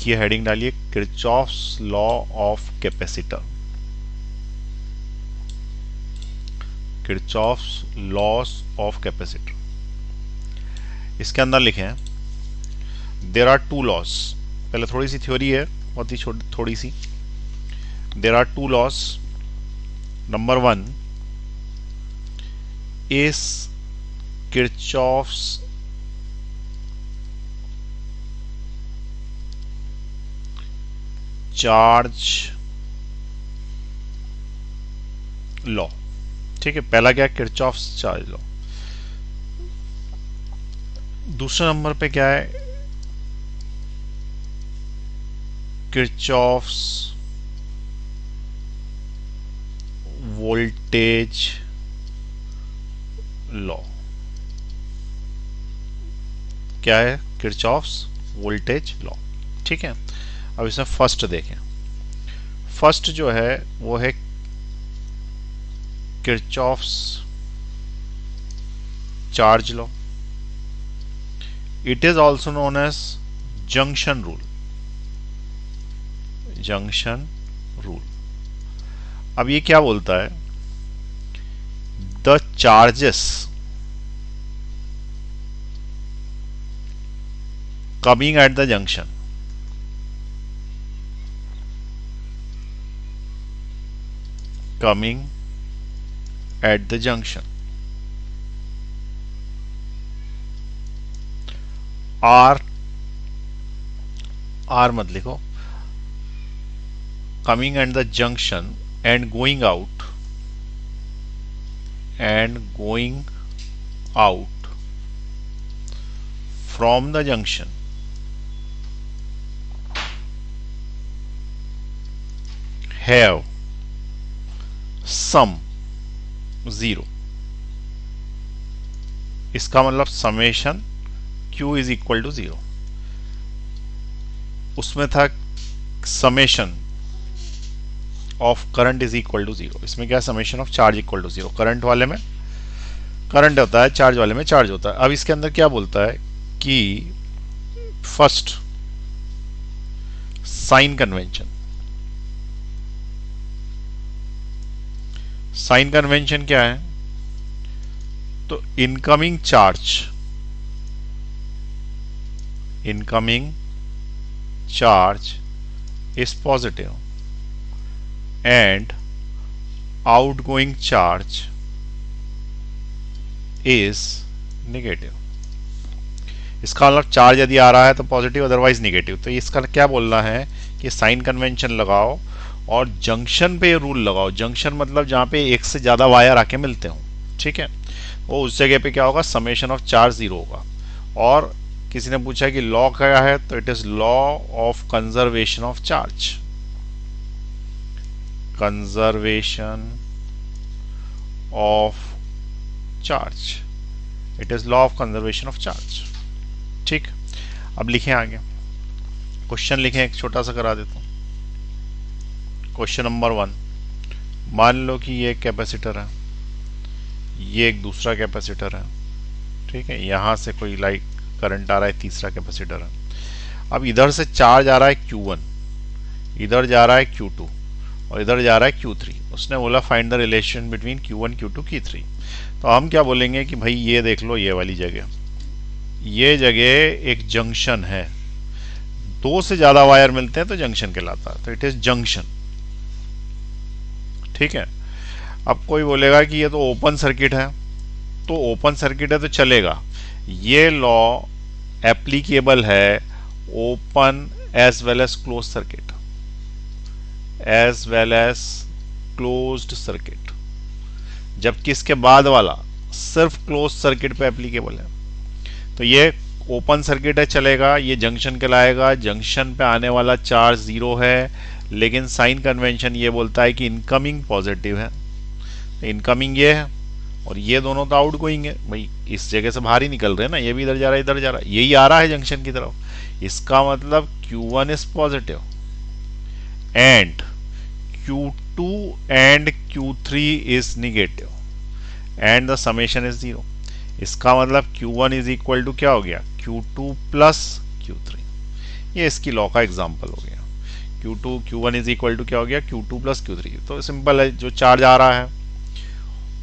लिखिए, हेडिंग डालिए, Kirchhoff's law of capacitor. Kirchhoff's loss of capacitor. इसके अंदर लिखें देयर आर टू लॉस। पहले थोड़ी सी थ्योरी है, बहुत ही थोड़ी सी। There are two laws. Number one is Kirchhoff's charge law. ठीक है, पहला क्या, किरचॉफ्स चार्ज लॉ। दूसरे नंबर पे क्या है, किरचॉफ्स वोल्टेज लॉ। क्या है, किरचॉफ्स वोल्टेज लॉ। ठीक है, अब इसमें फर्स्ट देखें। फर्स्ट जो है वो है Kirchhoff's charge law. It is also known as junction rule. Junction rule. अब ये क्या बोलता है, the charges coming at the junction coming at the junction are मत लिखो, coming at the junction and going out from the junction have sum 0। इसका मतलब summation Q is equal to 0। उसमें था summation of current is equal to 0, इसमें क्या, summation of charge equal to 0। Current वाले में करंट होता है, चार्ज वाले में चार्ज होता है। अब इसके अंदर क्या बोलता है कि first sign convention. Sign convention क्या है, तो incoming charge is positive and outgoing charge is negative. इसका मतलब चार्ज यदि आ रहा है तो पॉजिटिव, अदरवाइज नेगेटिव। तो इसका क्या बोलना है कि साइन कन्वेंशन लगाओ और जंक्शन पे रूल लगाओ। जंक्शन मतलब जहां पे एक से ज्यादा वायर आके मिलते हो। ठीक है, वो उस जगह पे क्या होगा, समेशन ऑफ चार्ज 0 होगा। और किसी ने पूछा कि लॉ क्या है, तो it is law of conservation of charge. Conservation of charge, it is law of conservation of charge. ठीक, अब लिखें आगे, क्वेश्चन लिखें, एक छोटा सा करा देता हूं। क्वेश्चन नंबर 1, मान लो कि ये एक कैपेसिटर है, ये एक दूसरा कैपेसिटर है। ठीक है, यहां से कोई लाइक करंट आ रहा है, तीसरा कैपेसिटर है। अब इधर से चार्ज आ रहा है Q1, इधर जा रहा है Q2 और इधर जा रहा है Q3। उसने बोला find the relation between Q1, Q2, Q3। तो हम क्या बोलेंगे कि भाई ये देख लो, ये वाली जगह, ये जगह एक जंक्शन है, दो से ज्यादा वायर मिलते हैं तो जंक्शन कहलाता है। तो इट इज जंक्शन। ठीक है, अब कोई बोलेगा कि ये तो ओपन सर्किट है, तो ओपन सर्किट है तो चलेगा। ये लॉ एप्लीकेबल है open as well as close circuit, as well as closed circuit, जबकि इसके बाद वाला सिर्फ क्लोज सर्किट पे एप्लीकेबल है। तो ये ओपन सर्किट है, चलेगा, ये जंक्शन कहलाएगा। जंक्शन पे आने वाला चार्ज 0 है, लेकिन साइन कन्वेंशन ये बोलता है कि इनकमिंग पॉजिटिव है। इनकमिंग ये है और ये दोनों तो आउट गोइंग है, भाई इस जगह से बाहर ही निकल रहे हैं ना, ये भी इधर जा रहा है, इधर जा रहा है, यही आ रहा है जंक्शन की तरफ। इसका मतलब Q1 is positive and Q2 and Q3 is negative and the summation is 0। इसका मतलब Q1 इज इक्वल टू क्या हो गया, Q2 प्लस Q3। ये इसकी लॉ का एग्जाम्पल हो गया। Q2 Q1 is equal to क्या हो गया, Q2 प्लस Q3। तो सिंपल है, जो चार्ज आ रहा है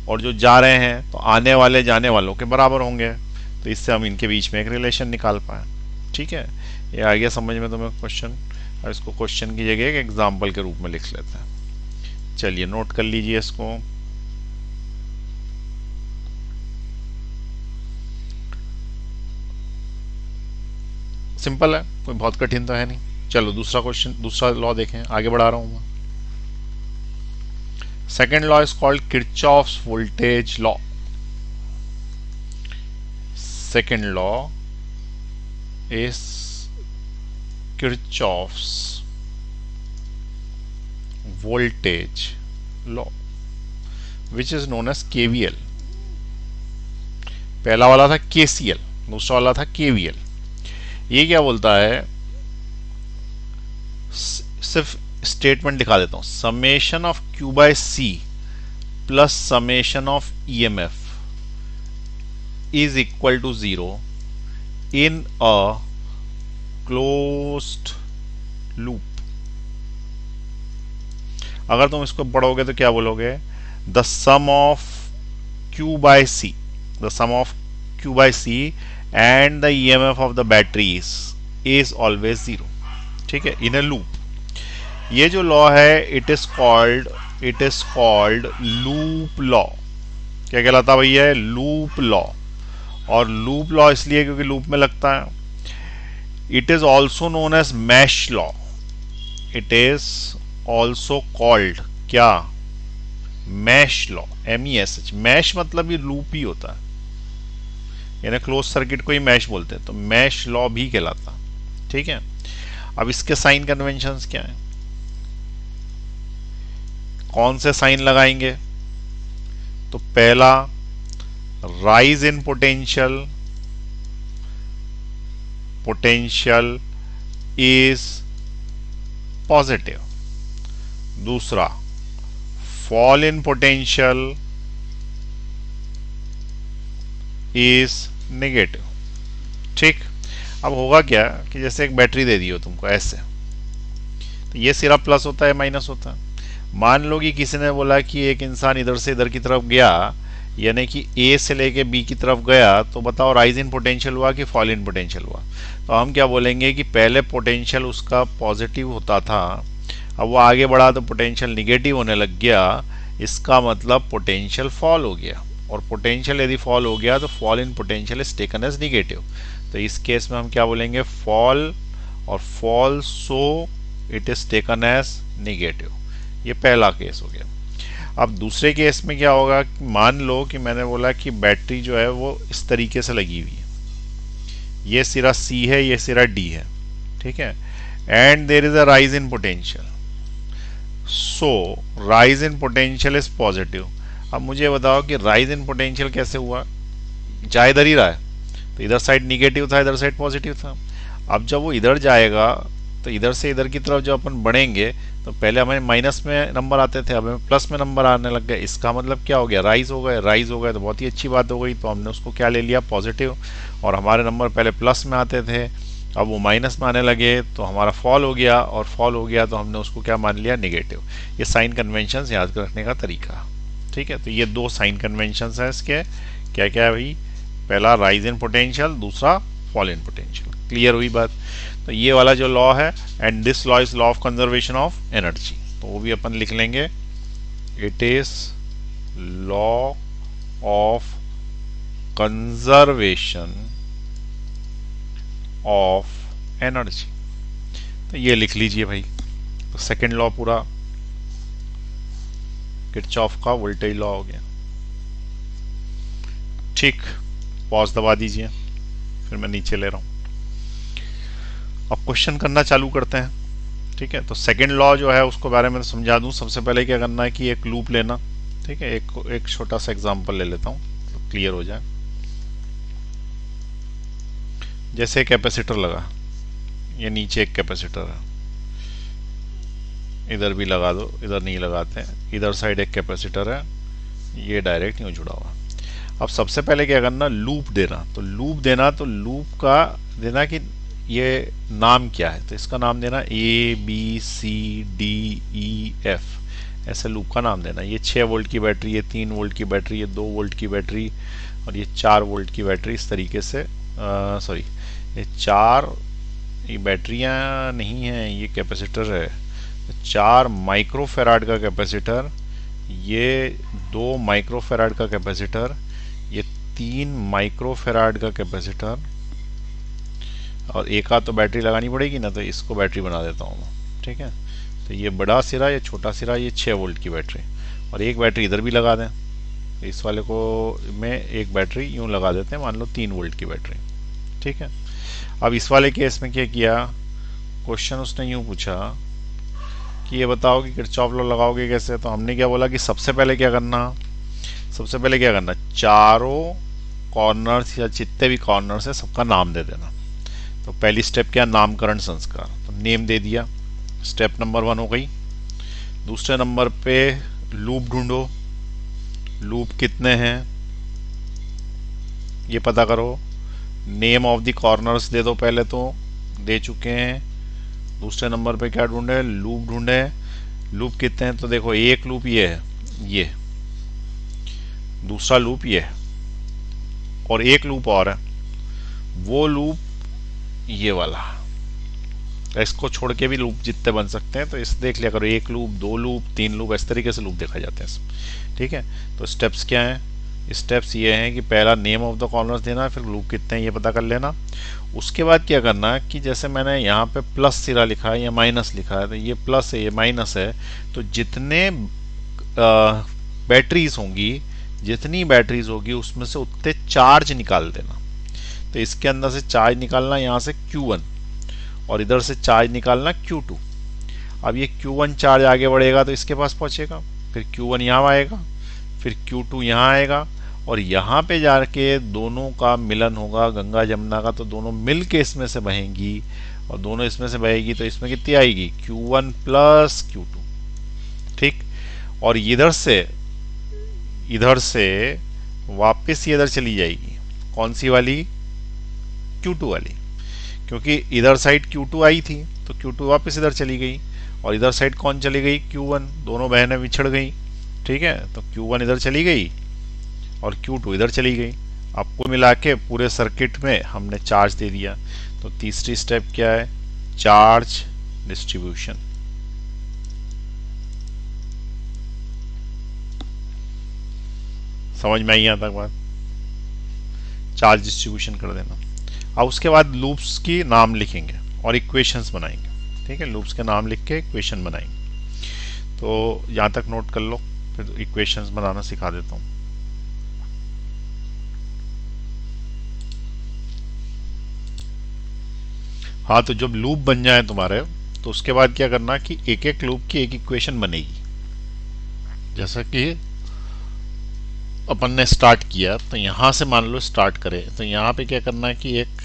और जो जा रहे हैं तो आने वाले जाने वालों के बराबर होंगे, तो इससे हम इनके बीच में एक रिलेशन निकाल पाए। ठीक है, ये आ गया समझ में तुम्हें क्वेश्चन। और इसको क्वेश्चन की जगह एक एग्जाम्पल के रूप में लिख लेते हैं। चलिए नोट कर लीजिए इसको। सिंपल है, कोई बहुत कठिन तो है नहीं। चलो दूसरा क्वेश्चन, दूसरा लॉ देखें, आगे बढ़ा रहा हूं मैं। Second law is called Kirchhoff's voltage law. Second law is Kirchhoff's voltage law which is known as KVL। पहला वाला था KCL, दूसरा वाला था KVL। ये क्या बोलता है, सिर्फ स्टेटमेंट दिखा देता हूं। Summation of Q by C plus summation of EMF is equal to 0 in a closed loop. अगर तुम इसको पढ़ोगे तो क्या बोलोगे, the sum of Q by C, the sum of Q by C and the EMF of the batteries is always 0। ठीक है, in a loop। ये जो लॉ है it is called loop law. क्या कहलाता भैया, लूप लॉ। और loop law इसलिए क्योंकि लूप में लगता है। It is also known as mesh law. It is also called क्या, मैश लॉ, MESH। मैश मतलब ये लूप ही होता है, यानी क्लोज सर्किट को ही मैश बोलते हैं, तो मैश लॉ भी कहलाता। ठीक है, अब इसके साइन कन्वेंशंस क्या हैं, कौन से साइन लगाएंगे, तो पहला rise in potential, potential is positive. दूसरा fall in potential is negative. ठीक, अब होगा क्या कि जैसे एक बैटरी दे दी हो तुमको ऐसे, तो ये सिरा प्लस होता है माइनस होता है। मान लो कि किसी ने बोला कि एक इंसान इधर से इधर की तरफ गया, यानी कि A से लेके B की तरफ गया, तो बताओ राइज इन पोटेंशियल हुआ कि फॉल इन पोटेंशियल हुआ। तो हम क्या बोलेंगे कि पहले पोटेंशियल उसका पॉजिटिव होता था, अब वो आगे बढ़ा तो पोटेंशियल निगेटिव होने लग गया, इसका मतलब पोटेंशियल फॉल हो गया। और पोटेंशियल यदि फॉल हो गया तो fall in potential is taken as negative. तो इस केस में हम क्या बोलेंगे, फॉल, और fall so it is taken as negative. ये पहला केस हो गया। अब दूसरे केस में क्या होगा, मान लो कि मैंने बोला कि बैटरी जो है वो इस तरीके से लगी हुई है, ये सिरा C है, ये सिरा D है। ठीक है, and there is a rise in potential, so rise in potential is positive. अब मुझे बताओ कि राइज इन पोटेंशियल कैसे हुआ, जा इधर ही रहा है, तो इधर साइड निगेटिव था, इधर साइड पॉजिटिव था। अब जब वो इधर जाएगा तो इधर से इधर की तरफ जब अपन बढ़ेंगे तो पहले हमें माइनस में नंबर आते थे, अब हमें प्लस में नंबर आने लग गए। इसका मतलब क्या हो गया, राइज हो गए। राइज हो गए तो बहुत ही अच्छी बात हो गई, तो हमने उसको क्या ले लिया, पॉजिटिव। और हमारे नंबर पहले प्लस में आते थे, अब वो माइनस में आने लगे, तो हमारा फॉल हो गया, और फॉल हो गया तो हमने उसको क्या मान लिया, निगेटिव। ये साइन कन्वेंशन याद रखने का तरीका। ठीक है, तो ये दो साइन कन्वेंशन है इसके। क्या क्या है भाई, पहला राइज इन पोटेंशियल, दूसरा फॉल इन पोटेंशियल। क्लियर हुई बात। तो ये वाला जो लॉ है, and this law is law of conservation of energy, तो वो भी अपन लिख लेंगे, it is law of conservation of energy. तो ये लिख लीजिए भाई। तो सेकंड लॉ पूरा किरचॉफ का वोल्टेज लॉ हो गया। ठीक, पॉज दबा दीजिए, फिर मैं नीचे ले रहा हूं। अब क्वेश्चन करना चालू करते हैं। ठीक है, तो सेकंड लॉ जो है उसको बारे में समझा दूं। सबसे पहले क्या करना है कि एक लूप लेना। ठीक है, एक छोटा सा एग्जांपल ले लेता हूं तो क्लियर हो जाए। जैसे कैपेसिटर लगा, ये नीचे एक कैपेसिटर है, इधर भी लगा दो, इधर नहीं लगाते हैं, इधर साइड एक कैपेसिटर है, ये डायरेक्ट यूं जुड़ा हुआ। अब सबसे पहले क्या करना, लूप देना। तो लूप देना, तो लूप का देना कि ये नाम क्या है, तो इसका नाम देना ABCDEF, ऐसे लूप का नाम देना। ये 6 वोल्ट की बैटरी, ये 3 वोल्ट की बैटरी, ये 2 वोल्ट की बैटरी और ये 4 वोल्ट की बैटरी। इस तरीके से सॉरी, ये 4 ये बैटरियां नहीं हैं, ये कैपेसिटर है। 4 माइक्रोफेराड का कैपेसिटर, ये 2 माइक्रोफेराड का कैपेसिटर, ये 3 माइक्रोफेराड का कैपेसिटर और एक आध तो बैटरी लगानी पड़ेगी ना, तो इसको बैटरी बना देता हूँ मैं। ठीक है, तो ये बड़ा सिरा, ये छोटा सिरा, ये 6 वोल्ट की बैटरी और एक बैटरी इधर भी लगा दें। तो इस वाले को में एक बैटरी यूँ लगा देते हैं, मान लो 3 वोल्ट की बैटरी। ठीक है, अब इस वाले केस में क्या किया, क्वेश्चन उसने यूँ पूछा कि ये बताओ कि किरचॉफ लॉ लगाओगे कैसे। तो हमने क्या बोला कि सबसे पहले क्या करना, चारों कॉर्नर्स या जितने भी कॉर्नर्स है सबका नाम दे देना। तो पहली स्टेप क्या, नामकरण संस्कार, तो नेम दे दिया, स्टेप नंबर 1 हो गई। दूसरे नंबर पे लूप ढूंढो, लूप कितने हैं ये पता करो। नेम ऑफ द कॉर्नर्स दे दो, पहले तो दे चुके हैं। दूसरे नंबर पे क्या ढूंढे, लूप ढूंढे। लूप कितने हैं, तो देखो एक लूप ये है, ये दूसरा लूप ये है और एक लूप और है, वो लूप ये वाला। इसको छोड़ के भी लूप जितने बन सकते हैं, तो इस देख लिया करो, एक लूप, 2 लूप, 3 लूप, इस तरीके से लूप देखा जाते हैं। ठीक है, तो स्टेप्स क्या हैं, स्टेप्स ये हैं कि पहला नेम ऑफ द कॉर्नर्स देना, फिर लूप कितने हैं ये पता कर लेना। उसके बाद क्या करना कि जैसे मैंने यहाँ पे प्लस सिरा लिखा है या माइनस लिखा है, तो ये प्लस है ये माइनस है, तो जितने बैटरीज होंगी, जितनी बैटरीज होगी उसमें से उतने चार्ज निकाल देना। तो इसके अंदर से चार्ज निकालना यहाँ से Q1 और इधर से चार्ज निकालना Q2। अब ये Q1 चार्ज आगे बढ़ेगा तो इसके पास पहुँचेगा, फिर Q1 यहाँ आएगा, फिर Q2 यहाँ आएगा और यहाँ पे जाके दोनों का मिलन होगा गंगा जमुना का, तो दोनों मिल के इसमें से बहेंगी और दोनों इसमें से बहेगी, तो इसमें कितनी आएगी, Q1 प्लस Q2। ठीक, और इधर से वापस ये इधर चली जाएगी, कौन सी वाली, Q2 वाली, क्योंकि इधर साइड Q2 आई थी तो Q2 वापस इधर चली गई और इधर साइड कौन चली गई, Q1, दोनों बहनें बिछड़ गई। ठीक है, तो Q1 इधर चली गई और Q2 इधर चली गई। आपको मिला के पूरे सर्किट में हमने चार्ज दे दिया। तो तीसरी स्टेप क्या है, चार्ज डिस्ट्रीब्यूशन। समझ में आई यहाँ तक बात, चार्ज डिस्ट्रीब्यूशन कर देना। अब उसके बाद लूप्स की नाम लिखेंगे और इक्वेशंस बनाएंगे। ठीक है, लूप्स के नाम लिख के इक्वेशन बनाएंगे। तो यहाँ तक नोट कर लो, फिर इक्वेशंस बनाना सिखा देता हूँ। हाँ, तो जब लूप बन जाए तुम्हारे, तो उसके बाद क्या करना कि एक एक लूप की एक इक्वेशन बनेगी। जैसा कि अपन ने स्टार्ट किया, तो यहां से मान लो स्टार्ट करें, तो यहाँ पे क्या करना है कि एक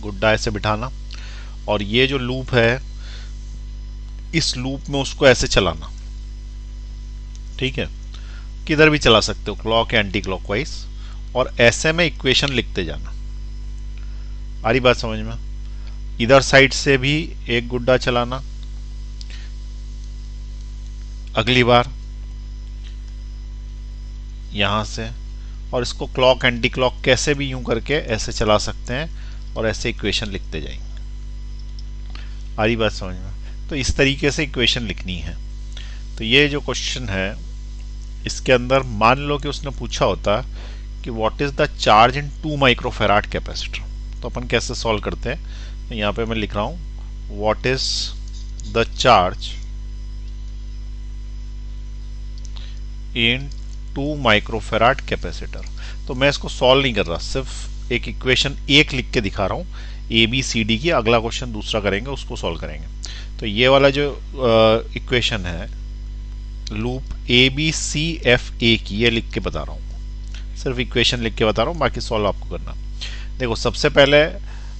गुड्डा ऐसे बिठाना और ये जो लूप है इस लूप में उसको ऐसे चलाना। ठीक है, किधर भी चला सकते हो, क्लॉक या एंटी क्लॉकवाइज, और ऐसे में इक्वेशन लिखते जाना। आ रही बात समझ में। इधर साइड से भी एक गुड्डा चलाना, अगली बार यहां से, और इसको क्लॉक एंटी क्लॉक कैसे भी यूं करके ऐसे चला सकते हैं और ऐसे इक्वेशन लिखते जाएंगे। आ रही बात समझ में। तो इस तरीके से इक्वेशन लिखनी है। तो ये जो क्वेश्चन है इसके अंदर मान लो कि उसने पूछा होता कि what is the charge in 2 microfarad capacitor, तो अपन कैसे सॉल्व करते हैं। तो यहाँ पे मैं लिख रहा हूं what is the charge in 2 microfarad capacitor. तो मैं इसको सॉल्व नहीं कर रहा, सिर्फ एक इक्वेशन एक लिख के दिखा रहा हूं ABCD की। अगला क्वेश्चन दूसरा करेंगे, उसको सॉल्व करेंगे। तो ये वाला जो इक्वेशन है लूप ABCFA की, ये लिख के बता रहा हूं, सिर्फ इक्वेशन लिख के बता रहा हूं, बाकी सॉल्व आपको करना। देखो, सबसे पहले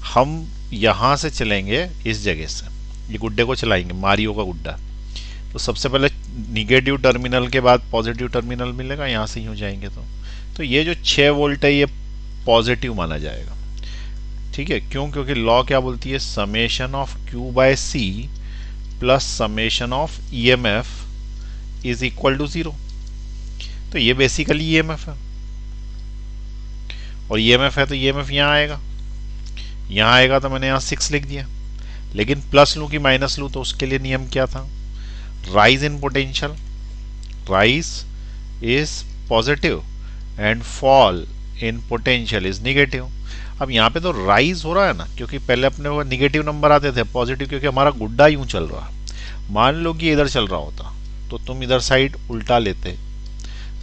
हम यहां से चलेंगे, इस जगह से ये गुड्डे को चलाएंगे, मारियो का गुड्डा। तो सबसे पहले निगेटिव टर्मिनल के बाद पॉजिटिव टर्मिनल मिलेगा, यहां से यूं जाएंगे तो ये जो 6 वोल्ट है ये पॉजिटिव माना जाएगा। ठीक है, क्यों? क्योंकि लॉ क्या बोलती है, summation of Q by C plus summation of EMF is equal to 0। तो ये बेसिकली ईएमएफ है, और ईएमएफ है तो ईएमएफ यहाँ आएगा, यहाँ आएगा तो मैंने यहाँ 6 लिख दिया। लेकिन प्लस लूँ कि माइनस लूँ, तो उसके लिए नियम क्या था, rise in potential, rise is positive and fall in potential is negative. अब यहाँ पे तो राइज हो रहा है ना, क्योंकि पहले अपने वो निगेटिव नंबर आते थे, पॉजिटिव क्योंकि हमारा गुड्डा यूं चल रहा है। मान लो कि इधर चल रहा होता तो तुम इधर साइड उल्टा लेते,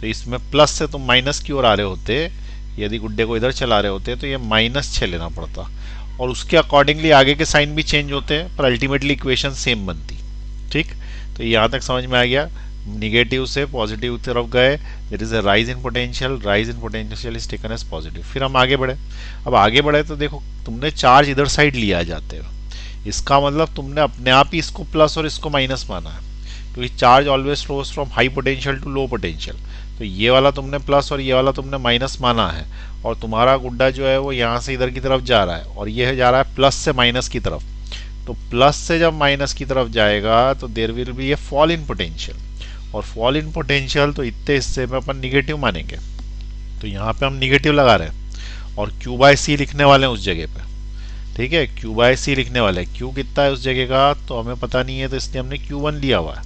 तो इसमें प्लस से तुम माइनस की ओर आ रहे होते, यदि गुड्डे को इधर चला रहे होते तो ये -6 लेना पड़ता, और उसके अकॉर्डिंगली आगे के साइन भी चेंज होते हैं, पर अल्टीमेटली इक्वेशन सेम बनती। ठीक, तो यहाँ तक समझ में आ गया। निगेटिव से पॉजिटिव तरफ गए, there is a rise in potential, rise in potential is taken as positive. फिर हम आगे बढ़े। अब आगे बढ़े तो देखो, तुमने चार्ज इधर साइड लिया जाते हो, इसका मतलब तुमने अपने आप ही इसको प्लस और इसको माइनस माना है, क्योंकि charge always flows from high potential to low potential. तो ये वाला तुमने प्लस और ये वाला तुमने माइनस माना है, और तुम्हारा गुड्डा जो है वो यहाँ से इधर की तरफ जा रहा है, और ये जा रहा है प्लस से माइनस की तरफ। तो प्लस से जब माइनस की तरफ जाएगा तो there will be a fall in potential, और फॉल इन पोटेंशियल तो इतने हिस्से में अपन निगेटिव मानेंगे, तो यहाँ पे हम निगेटिव लगा रहे हैं, और क्यू बाय सी लिखने वाले हैं उस जगह पे। ठीक है, क्यू बाय सी लिखने वाले हैं, क्यू कितना है उस जगह का तो हमें पता नहीं है, तो इसलिए हमने Q1 लिया हुआ है,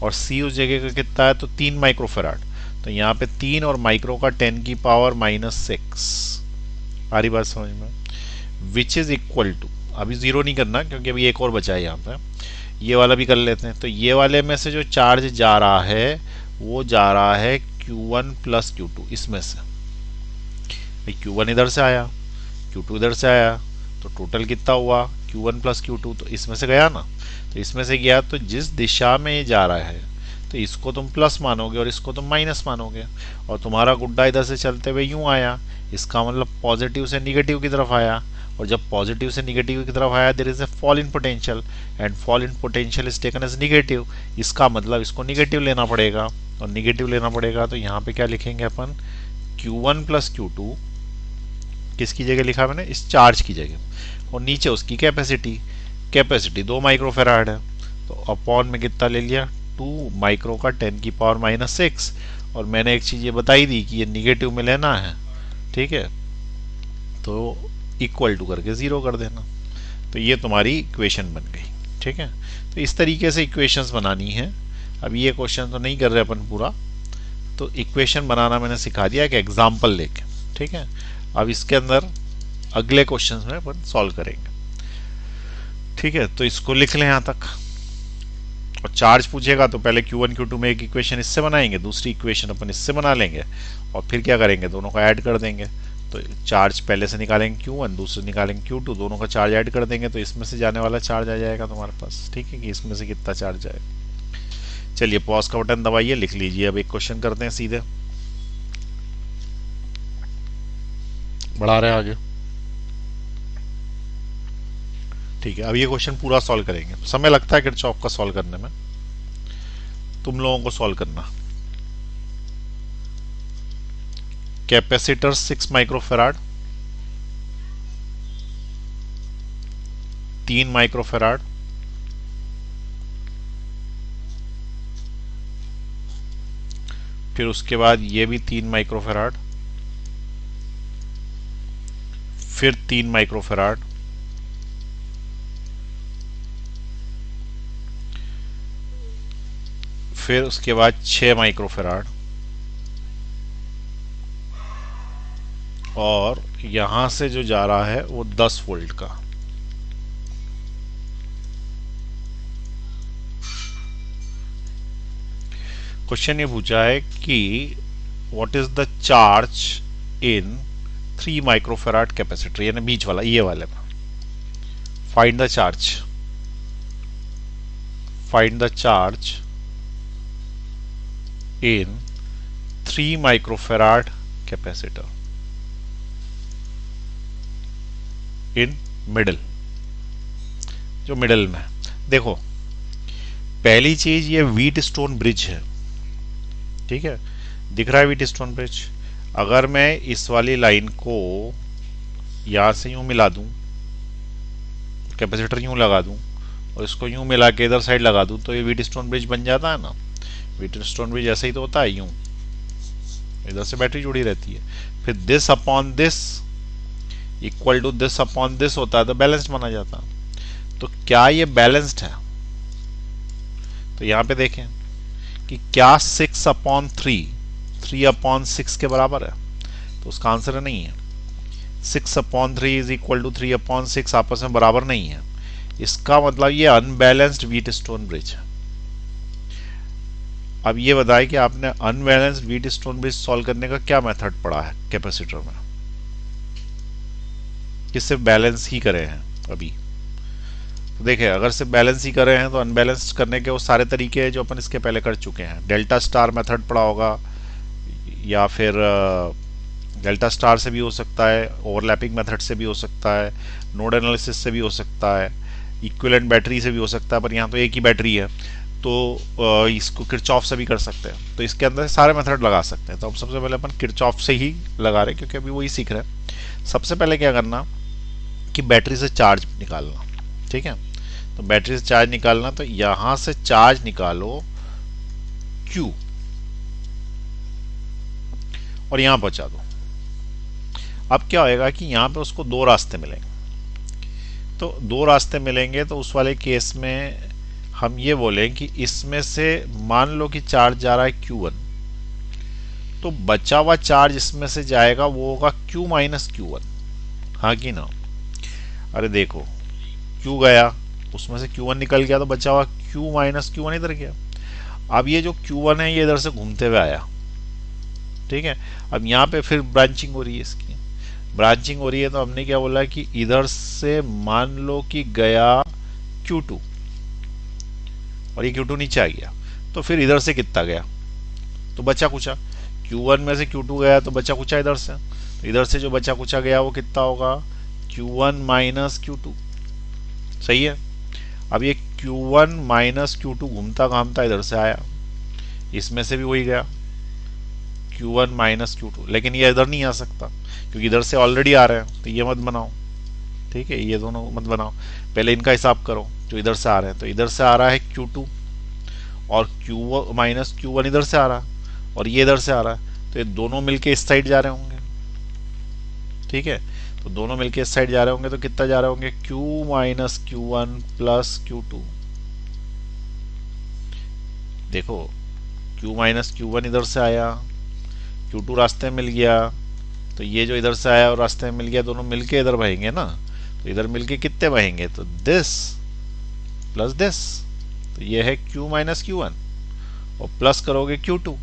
और सी उस जगह का कितना है तो 3 माइक्रोफेराड। तो यहाँ पे 3 और माइक्रो का 10 की पावर -6 आ रही बात समझ में, विच इज इक्वल टू, अभी जीरो नहीं करना क्योंकि अभी एक और बचा है यहाँ पे, ये वाला भी कर लेते हैं। तो ये वाले में से जो चार्ज जा रहा है वो जा रहा है Q1 प्लस Q2 इसमें से। Q1 इधर से आया, Q2 इधर से आया, तो टोटल कितना हुआ Q1 प्लस Q2, तो इसमें से गया ना, तो इसमें से गया, तो जिस दिशा में ये जा रहा है तो इसको तुम प्लस मानोगे और इसको तुम माइनस मानोगे, और तुम्हारा गुड्डा इधर से चलते हुए यूं आया, इसका मतलब पॉजिटिव से निगेटिव की तरफ आया, और जब पॉजिटिव से निगेटिव की तरफ आया there is a fall in potential, and fall in potential is taken as negative. इसका मतलब इसको निगेटिव लेना पड़ेगा, और निगेटिव लेना पड़ेगा तो यहाँ पे क्या लिखेंगे अपन, Q1 प्लस Q2 किसकी जगह लिखा मैंने, इस चार्ज की जगह, और नीचे उसकी कैपेसिटी, कैपेसिटी 2 माइक्रोफेराड है, तो अपॉन में कितना ले लिया 2 माइक्रो का 10 की पावर -6, और मैंने एक चीज़ ये बताई दी कि ये निगेटिव में लेना है। ठीक है, तो इक्वल टू करके 0 कर देना, तो ये तुम्हारी इक्वेशन बन गई। ठीक है, तो इस तरीके से इक्वेशंस बनानी है। अब ये क्वेश्चन तो नहीं कर रहे अपन पूरा, तो इक्वेशन बनाना मैंने सिखा दिया, एक एग्जाम्पल लेके। ठीक है, अब इसके अंदर अगले क्वेश्चंस में अपन सॉल्व करेंगे। ठीक है, तो इसको लिख लें यहाँ तक, और चार्ज पूछेगा तो पहले Q1 Q2 में एक इक्वेशन इससे बनाएंगे, दूसरी इक्वेशन अपन इससे बना लेंगे, और फिर क्या करेंगे, दोनों को ऐड कर देंगे। तो चार्ज पहले से निकालेंगे Q1, दूसरे निकालेंगे Q2, दोनों का चार्ज ऐड कर देंगे, तो इसमें से जाने वाला चार्ज आ जाएगा तुम्हारे पास। ठीक है, कि इसमें से कितना चार्ज आएगा। चलिए पॉज का बटन दबाइए, लिख लीजिए। अब एक क्वेश्चन करते हैं सीधे, बढ़ा रहे हैं आगे। ठीक है, अब ये क्वेश्चन पूरा सॉल्व करेंगे, समय लगता है किरचॉफ का सॉल्व करने में, तुम लोगों को सॉल्व करना। कैपेसिटर 6 माइक्रोफेराड, 3 माइक्रोफेराड, फिर उसके बाद ये भी 3 माइक्रोफेराड, फिर 3 माइक्रोफेराड, फिर उसके बाद 6 माइक्रोफेराड, और यहां से जो जा रहा है वो 10 वोल्ट का। क्वेश्चन ये पूछा है कि what is the charge in 3 microfarad capacitor, यानी बीच वाला, ये वाले में। Find the charge, find the charge in 3 microfarad capacitor in middle, जो मिडल में। देखो पहली चीज ये व्हीट स्टोन ब्रिज है। ठीक है, दिख रहा है व्हीट स्टोन ब्रिज। अगर मैं इस वाली लाइन को यहां से यूं मिला दूं कैपेसिटर यूं लगा दूं और इसको यूं मिला के इधर साइड लगा दूं तो ये व्हीटस्टोन ब्रिज बन जाता है ना। व्हीटस्टोन ब्रिज ऐसे ही तो होता है, यूं इधर से बैटरी जुड़ी रहती है। फिर this upon this equal to this upon this होता है तो बैलेंस्ड माना जाता है। तो क्या ये बैलेंस्ड है? तो यहां पे देखें कि क्या 6 अपॉन 3 अपॉन 6 के बराबर है? तो उसका आंसर नहीं है। 6 upon 3 is equal to 3 upon 6 आपस में बराबर नहीं है। इसका मतलब ये अनबैलेंस्ड व्हीटस्टोन ब्रिज है। अब ये बताएं कि आपने अनबैलेंस्ड व्हीटस्टोन ब्रिज सॉल्व करने का क्या मेथड पढ़ा है कैपेसिटर में, कि सिर्फ बैलेंस ही करे हैं अभी। तो देखिए, अगर सिर्फ बैलेंस ही करे हैं तो अनबैलेंस करने के वो सारे तरीके हैं जो अपन इसके पहले कर चुके हैं। डेल्टा स्टार मेथड पढ़ा होगा, या फिर डेल्टा स्टार से भी हो सकता है, ओवरलैपिंग मेथड से भी हो सकता है, नोड एनालिसिस से भी हो सकता है, इक्विवेलेंट बैटरी से भी हो सकता है, पर यहाँ तो एक ही बैटरी है तो इसको किरचॉफ से भी कर सकते हैं। तो इसके अंदर सारे मेथड लगा सकते हैं। तो अब सबसे पहले अपन किरचॉफ से ही लगा रहे हैं क्योंकि अभी वही सीख रहे हैं। सबसे पहले क्या करना कि बैटरी से चार्ज निकालना, ठीक है। तो बैटरी से चार्ज निकालना, तो यहां से चार्ज निकालो Q और यहां पहुंचा दो। अब क्या होएगा कि यहां पे उसको दो रास्ते मिलेंगे। तो दो रास्ते मिलेंगे तो उस वाले केस में हम ये बोलें कि इसमें से मान लो कि चार्ज जा रहा है Q1, तो बचा हुआ चार्ज इसमें से जाएगा वो होगा Q माइनस Q1, हाँ कि ना? अरे देखो, Q गया, उसमें से Q1 निकल गया तो बचा हुआ Q माइनस Q1 इधर गया। अब ये जो Q1 है ये इधर से घूमते हुए आया, ठीक है। अब यहाँ पे फिर ब्रांचिंग हो रही है, इसकी ब्रांचिंग हो रही है। तो हमने क्या बोला कि इधर से मान लो कि गया Q2 और ये Q2 नीचे आ गया, तो फिर इधर से कितना गया? तो बचा कुचा Q1 में से Q2 गया तो बचा कुचा इधर से, तो इधर से जो बचा कुचा गया वो कितना होगा? Q1 माइनस Q2, सही है। अब ये Q1 माइनस Q2 घूमता घामता इधर से आया, इसमें से भी वही गया Q1 माइनस Q2, लेकिन ये इधर नहीं आ सकता क्योंकि इधर से ऑलरेडी आ रहे हैं, तो ये मत बनाओ, ठीक है, ये दोनों मत बनाओ। पहले इनका हिसाब करो जो इधर से आ रहे हैं। तो इधर से आ रहा है Q2 और Q माइनस Q1 इधर से आ रहा है और ये इधर से आ रहा है, तो ये दोनों मिलके इस साइड जा रहे होंगे, ठीक है। तो दोनों मिलके इस साइड जा रहे होंगे तो कितना जा रहे होंगे? Q minus Q1 plus Q2। देखो, Q माइनस Q1 इधर से आया, Q2 रास्ते में मिल गया, तो ये जो इधर से आया और रास्ते में मिल गया, दोनों मिलके इधर बहेंगे ना। तो इधर मिलके कितने बहेंगे? तो दिस प्लस दिस, तो ये है Q माइनस Q1 और प्लस करोगे Q2,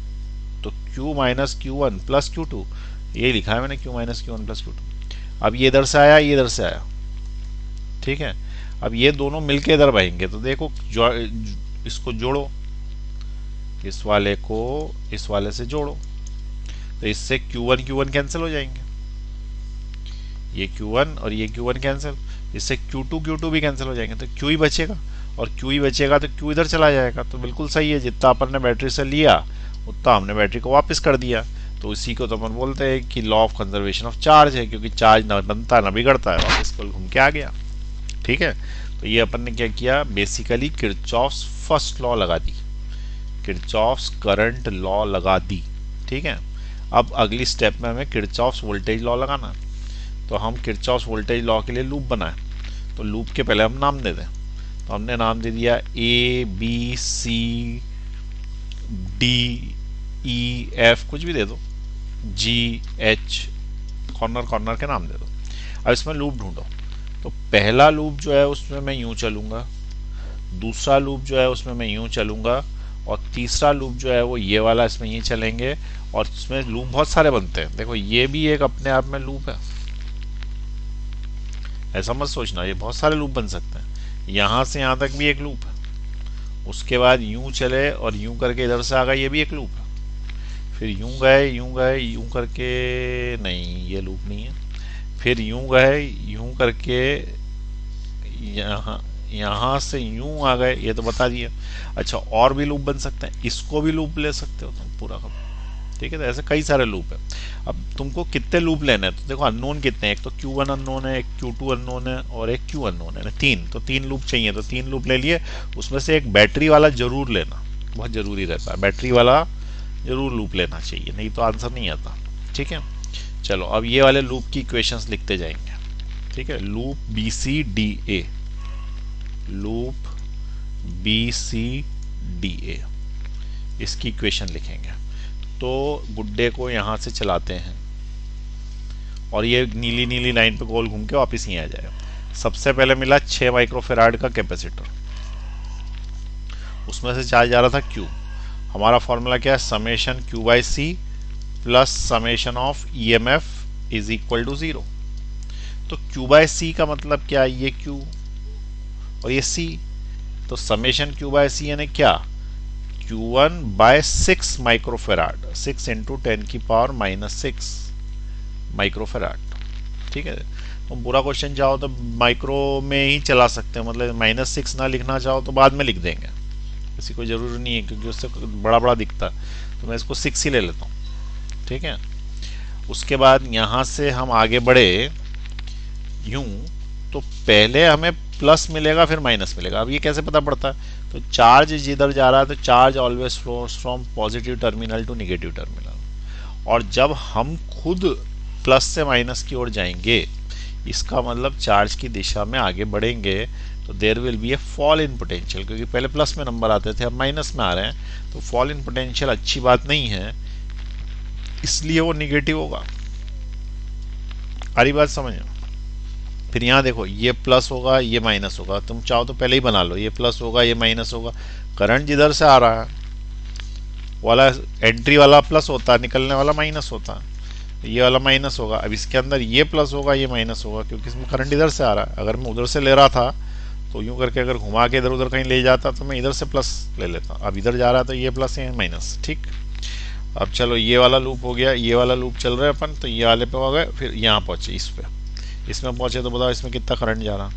तो Q minus Q1 plus Q2, ये लिखा है मैंने Q minus Q1 plus Q2। अब ये इधर से आया, ये इधर से आया, ठीक है। अब ये दोनों मिलके इधर बहेंगे, तो देखो इसको जोड़ो, इस वाले को इस वाले से जोड़ो, तो इससे Q1 Q1 कैंसिल हो जाएंगे, ये Q1 और ये Q1 कैंसिल, इससे Q2 Q2 भी कैंसिल हो जाएंगे, तो Q ही बचेगा और Q ही बचेगा तो Q इधर चला जाएगा। तो बिल्कुल सही है, जितना अपन ने बैटरी से लिया उतना हमने बैटरी को वापस कर दिया। तो इसी को तो अपन बोलते हैं कि law of conservation of charge है, क्योंकि चार्ज ना बनता ना बिगड़ता है, वापस कल घूम के आ गया, ठीक है। तो ये अपन ने क्या किया, बेसिकली किरचॉफ्स फर्स्ट लॉ लगा दी, किरचॉफ्स करंट लॉ लगा दी, ठीक है। अब अगली स्टेप में हमें किरचॉफ्स वोल्टेज लॉ लगाना है। तो हम किरचॉफ्स वोल्टेज लॉ के लिए लूप बनाए, तो लूप के पहले हम नाम दे दें। तो हमने नाम दे दिया A B C D E F, कुछ भी दे दो, G H, कॉर्नर कॉर्नर के नाम दे दो। अब इसमें लूप ढूंढो। तो पहला लूप जो है उसमें मैं यूं चलूंगा, दूसरा लूप जो है उसमें मैं यूं चलूंगा, और तीसरा लूप जो है वो ये वाला, इसमें ये चलेंगे। और इसमें लूप बहुत सारे बनते हैं, देखो ये भी एक अपने आप में लूप है, ऐसा मत सोचना, ये बहुत सारे लूप बन सकते हैं। यहां से यहां तक भी एक लूप है, उसके बाद यूं चले और यूं करके इधर से आ गए, ये भी एक लूप है। फिर यूं गए यूं करके, नहीं ये लूप नहीं है। फिर यूं गए यूं करके यहाँ से यूं आ गए, ये तो बता दिया। अच्छा, और भी लूप बन सकते हैं, इसको भी लूप ले सकते हो तुम पूरा का, ठीक है, तो ऐसे कई सारे लूप है। अब तुमको कितने लूप लेने हैं, तो देखो अननोन कितने हैं, एक तो Q1 अननोन है, एक Q2 अननोन है और एक Q अननोन है, तीन, तो तीन लूप चाहिए, तो तीन लूप ले लिए। उसमें से एक बैटरी वाला जरूर लेना, बहुत जरूरी रहता है, बैटरी वाला जरूर लूप लेना चाहिए, नहीं तो आंसर नहीं आता। ठीक है, चलो अब ये वाले लूप की इक्वेशंस लिखते जाएंगे। ठीक है, loop B C D A, loop B C D A, इसकी इक्वेशन लिखेंगे। तो गुड्डे को यहाँ से चलाते हैं और ये नीली नीली लाइन पे गोल घूम के वापस ही आ जाएगा। सबसे पहले मिला 6 माइक्रोफेराड का कैपेसिटर, उसमें से चार्ज आ रहा था Q। हमारा फॉर्मूला क्या है, summation Q by C plus summation of EMF is equal to 0। तो Q बाई सी का मतलब क्या है, ये Q और ये C, तो समेशन Q बाई सी यानी क्या, Q1 बाय 6 माइक्रोफेराड, 6 इंटू 10 की पावर -6 माइक्रोफेराड। ठीक है, तो पूरा क्वेश्चन चाहो तो माइक्रो में ही चला सकते हैं, मतलब -6 ना लिखना चाहो तो बाद में लिख देंगे, किसी को जरूरी नहीं है, क्योंकि उससे बड़ा बड़ा दिखता है, तो मैं इसको 6 ही ले लेता हूँ। ठीक है, उसके बाद यहाँ से हम आगे बढ़े यूं, तो पहले हमें प्लस मिलेगा फिर माइनस मिलेगा। अब ये कैसे पता पड़ता है, तो चार्ज जिधर जा रहा है तो charge always flows from positive terminal to negative terminal, और जब हम खुद प्लस से माइनस की ओर जाएंगे, इसका मतलब चार्ज की दिशा में आगे बढ़ेंगे, तो there will be a fall in potential, क्योंकि पहले प्लस में नंबर आते थे अब माइनस में आ रहे हैं, तो फॉल इन पोटेंशियल अच्छी बात नहीं है, इसलिए वो निगेटिव होगा। सारी बात समझ। फिर यहाँ देखो, ये प्लस होगा ये माइनस होगा, तुम चाहो तो पहले ही बना लो, ये प्लस होगा ये माइनस होगा, करंट जिधर से आ रहा है वाला एंट्री वाला प्लस होता है, निकलने वाला माइनस होता है, ये वाला माइनस होगा। अब इसके अंदर ये प्लस होगा ये माइनस होगा, क्योंकि इसमें करंट इधर से आ रहा है। अगर मैं उधर से ले रहा था तो यूं करके अगर घुमा के इधर उधर कहीं ले जाता तो मैं इधर से प्लस ले लेता, अब इधर जा रहा है तो ये प्लस ये माइनस। ठीक, अब चलो ये वाला लूप हो गया, ये वाला लूप चल रहा है अपन, तो ये वाले पे हो गए, फिर यहाँ पहुंचे इस पे, इसमें पहुंचे तो बताओ इसमें कितना करंट जा रहा,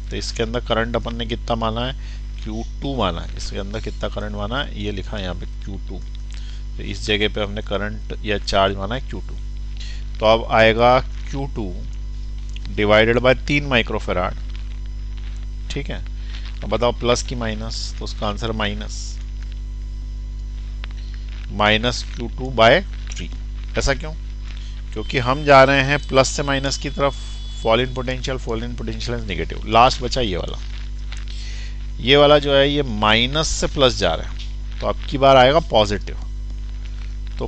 तो इसके अंदर करंट अपन ने कितना माना है, Q2 माना है, इसके अंदर कितना करंट माना है, ये लिखा है यहाँ पे Q2, तो इस जगह पे हमने करंट या चार्ज माना है Q2। तो अब आएगा Q2 डिवाइडेड बाय 3 माइक्रोफेराड। ठीक है, अब बताओ प्लस की माइनस, तो उसका आंसर माइनस Q2 बाय 3। ऐसा क्यों, क्योंकि हम जा रहे हैं प्लस से माइनस की तरफ, fall in potential is negative. Last बचा ये वाला जो है ये माइनस से प्लस जा रहा है, तो अब की बार आएगा पॉजिटिव, तो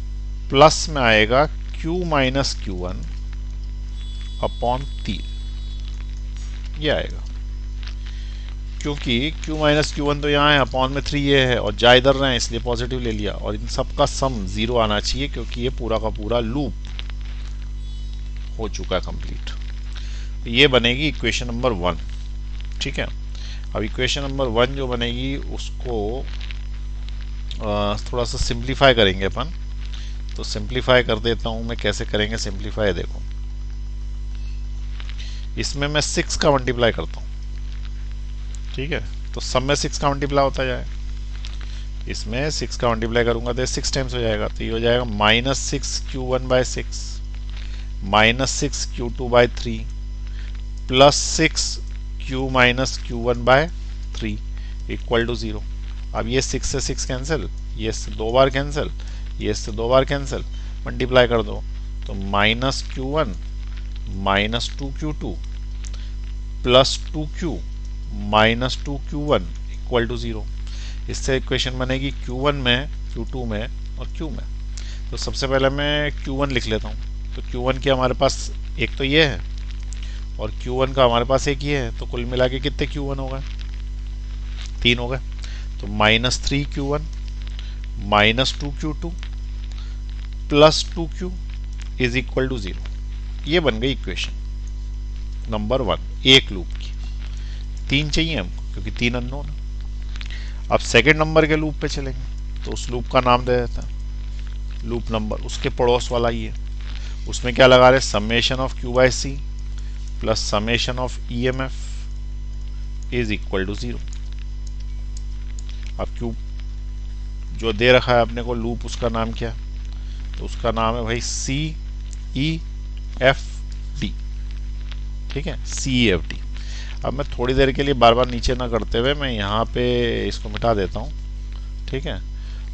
प्लस में आएगा Q माइनस Q1 अपॉन 3, ये आएगा, क्योंकि Q माइनस Q1 तो यहाँ है, अपॉन में 3 ये है, और जा इधर रहे हैं इसलिए पॉजिटिव ले लिया, और इन सब का सम 0 आना चाहिए, क्योंकि ये पूरा का पूरा लूप हो चुका है कंप्लीट। तो ये बनेगी इक्वेशन नंबर 1। ठीक है, अब इक्वेशन नंबर 1 जो बनेगी उसको थोड़ा सा सिंप्लीफाई करेंगे अपन, तो सिंप्लीफाई कर देता हूं मैं, कैसे करेंगे सिंप्लीफाई, देखो इसमें मैं 6 का मल्टीप्लाई करता हूं। ठीक है, तो सब में 6 का मल्टीप्लाई होता जाए, इसमें 6 का मल्टीप्लाई करूंगा तो 6 टाइम्स हो जाएगा, तो ये हो जाएगा -6 Q1 by 6 -6 Q2 by 3 plus 6 Q minus Q1 by 3 equal to 0। अब ये 6 से 6 कैंसिल, ये से 2 बार कैंसिल, ये से 2 बार कैंसिल, मल्टीप्लाई कर दो, तो minus Q1 minus 2Q2 plus 2Q minus 2Q1 equal to 0। इससे इक्वेशन बनेगी Q1 में, Q2 में और Q में। तो सबसे पहले मैं Q1 लिख लेता हूँ, तो Q1 की हमारे पास एक तो ये है और Q1 का हमारे पास एक ये है, तो कुल मिला के कितने Q1 हो गए, 3 हो गए। तो -3Q1 minus 2Q2 plus 2Q is equal to 0। ये बन गई इक्वेशन नंबर 1 एक लूप की। 3 चाहिए हमको क्योंकि 3 अननोन है। अब सेकंड नंबर के लूप पे चलेंगे, तो उस लूप का नाम दे देता है लूप नंबर, उसके पड़ोस वाला ही है। उसमें क्या लगा रहे, summation of Q by C plus summation of EMF is equal to 0। अब Q जो दे रखा है अपने को लूप, उसका नाम क्या है, तो उसका नाम है भाई CEFD। ठीक है, CEFD। अब मैं थोड़ी देर के लिए बार बार नीचे ना करते हुए मैं यहाँ पे इसको मिटा देता हूँ। ठीक है,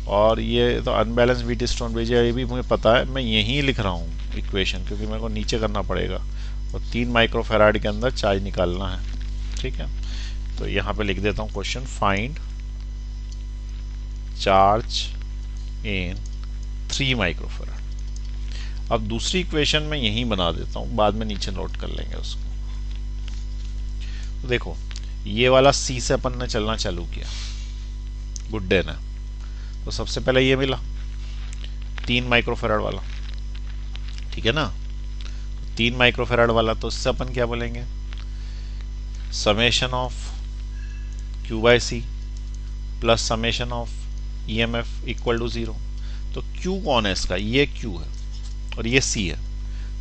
और ये तो अनबैलेंस व्हीट स्टोन ब्रिज है, ये भी मुझे पता है, मैं यहीं लिख रहा हूँ इक्वेशन, क्योंकि मेरे को नीचे करना पड़ेगा और 3 माइक्रोफेराड के अंदर चार्ज निकालना है। ठीक है, तो यहाँ पे लिख देता हूँ question, find charge in 3 microfarad. अब दूसरी इक्वेशन मैं यहीं बना देता हूँ, बाद में नीचे नोट कर लेंगे उसको। तो देखो, ये वाला C से अपन ने चलना चालू किया गुड्डे ने, तो सबसे पहले ये मिला 3 माइक्रोफेराड वाला। ठीक है ना, 3 माइक्रोफेराड वाला, तो उससे अपन क्या बोलेंगे, summation of Q/C plus summation of EMF equal to 0। तो Q कौन है इसका, ये Q है और ये C है,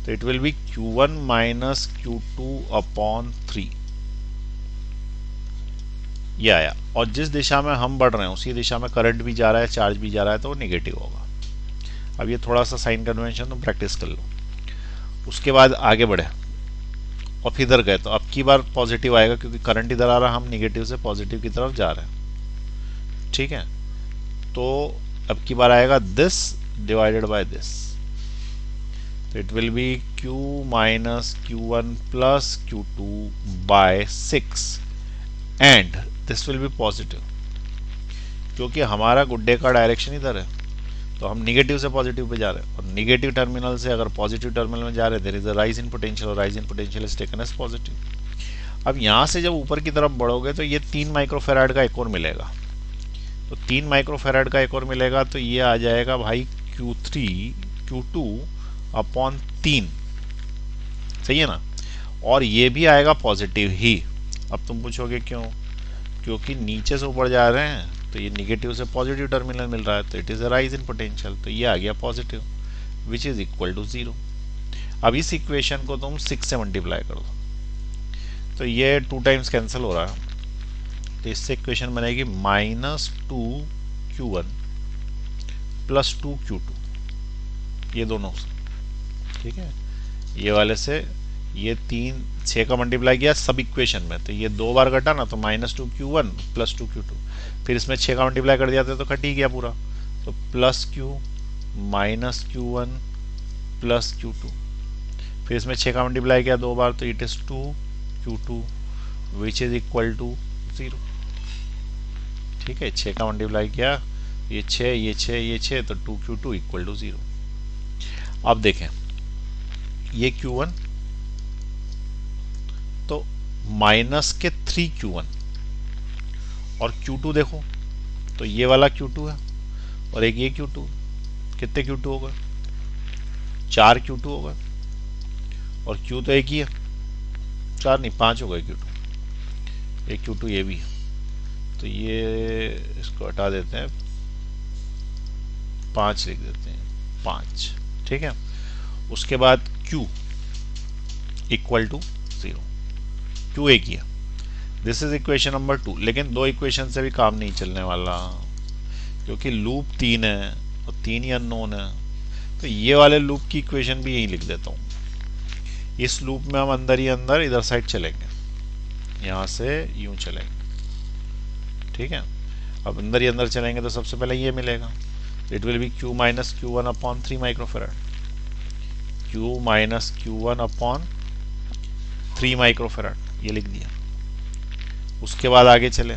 तो it will B Q1 minus Q2 upon 3। ये आया, और जिस दिशा में हम बढ़ रहे हैं उसी दिशा में करंट भी जा रहा है, चार्ज भी जा रहा है, तो वो निगेटिव होगा। अब ये थोड़ा सा साइन कन्वेंशन तो प्रैक्टिस कर लो। उसके बाद आगे बढ़े और फिर इधर गए, तो अब की बार पॉजिटिव आएगा क्योंकि करंट इधर आ रहा है, हम निगेटिव से पॉजिटिव की तरफ जा रहे हैं। ठीक है, तो अब की बार आएगा दिस डिवाइडेड बाय दिस, तो it will be Q minus Q1 plus Q2 by 6 and this will be positive, क्योंकि हमारा गुड्डे का डायरेक्शन इधर है, तो हम निगेटिव से पॉजिटिव पे जा रहे हैं, और निगेटिव टर्मिनल से अगर पॉजिटिव टर्मिनल में जा रहे हैं, there is a rise in potential, और rise in potential is taken as positive. अब यहाँ से जब ऊपर की तरफ बढ़ोगे तो ये 3 माइक्रोफेराड का एक और मिलेगा, तो 3 माइक्रोफेराड का एक और मिलेगा, तो ये आ जाएगा भाई Q2 अपॉन 3। सही है ना, और ये भी आएगा पॉजिटिव ही। अब तुम पूछोगे क्यों, क्योंकि नीचे से ऊपर जा रहे हैं, तो ये निगेटिव से पॉजिटिव टर्मिनल मिल रहा है, तो it is a rise in potential, तो ये आ गया positive which is equal to 0। अब इस इक्वेशन को तुम 6 से मल्टीप्लाई कर दो, तो ये 2 टाइम्स कैंसिल हो रहा है, तो इससे इक्वेशन बनेगी -2Q1 प्लस 2Q2, ये दोनों। ठीक है, ये वाले से ये 6 का मल्टीप्लाई किया सब इक्वेशन में, तो ये 2 बार कटा ना, तो -2Q1 प्लस 2Q2, फिर इसमें 6 का मल्टीप्लाई कर दिया तो कट ही गया पूरा, तो plus Q minus Q1 plus Q2, फिर इसमें 6 का मल्टीप्लाई किया 2 बार, तो it is 2Q2 which is equal to 0। ठीक है, 6 का मल्टीप्लाई किया, ये 6 ये 6 ये 6, तो 2Q2 इक्वल टू 0। अब देखें, ये Q1 तो माइनस के 3Q1, और Q2 देखो तो ये वाला Q2 है और एक ये Q2, कितने Q2 हो गए, 4 Q2 हो गए, और Q तो एक ही है, 4 नहीं 5 हो गए Q2, एक Q2 ये भी है, तो ये इसको हटा देते हैं, 5 लिख देते हैं, 5। ठीक है, उसके बाद Q इक्वल टू 0, Q एक ही है, दिस इज इक्वेशन नंबर 2। लेकिन 2 इक्वेशन से भी काम नहीं चलने वाला, क्योंकि लूप 3 है और 3 ही अननोन है, तो ये वाले लूप की इक्वेशन भी यही लिख देता हूँ। इस लूप में हम अंदर ही अंदर इधर साइड चलेंगे, यहाँ से यूं चलेंगे। ठीक है, अब अंदर ही अंदर चलेंगे तो सबसे पहले ये मिलेगा, it will be Q minus Q1 upon 3 microfarad, Q minus Q1 upon 3 microfarad, ये लिख दिया। उसके बाद आगे चले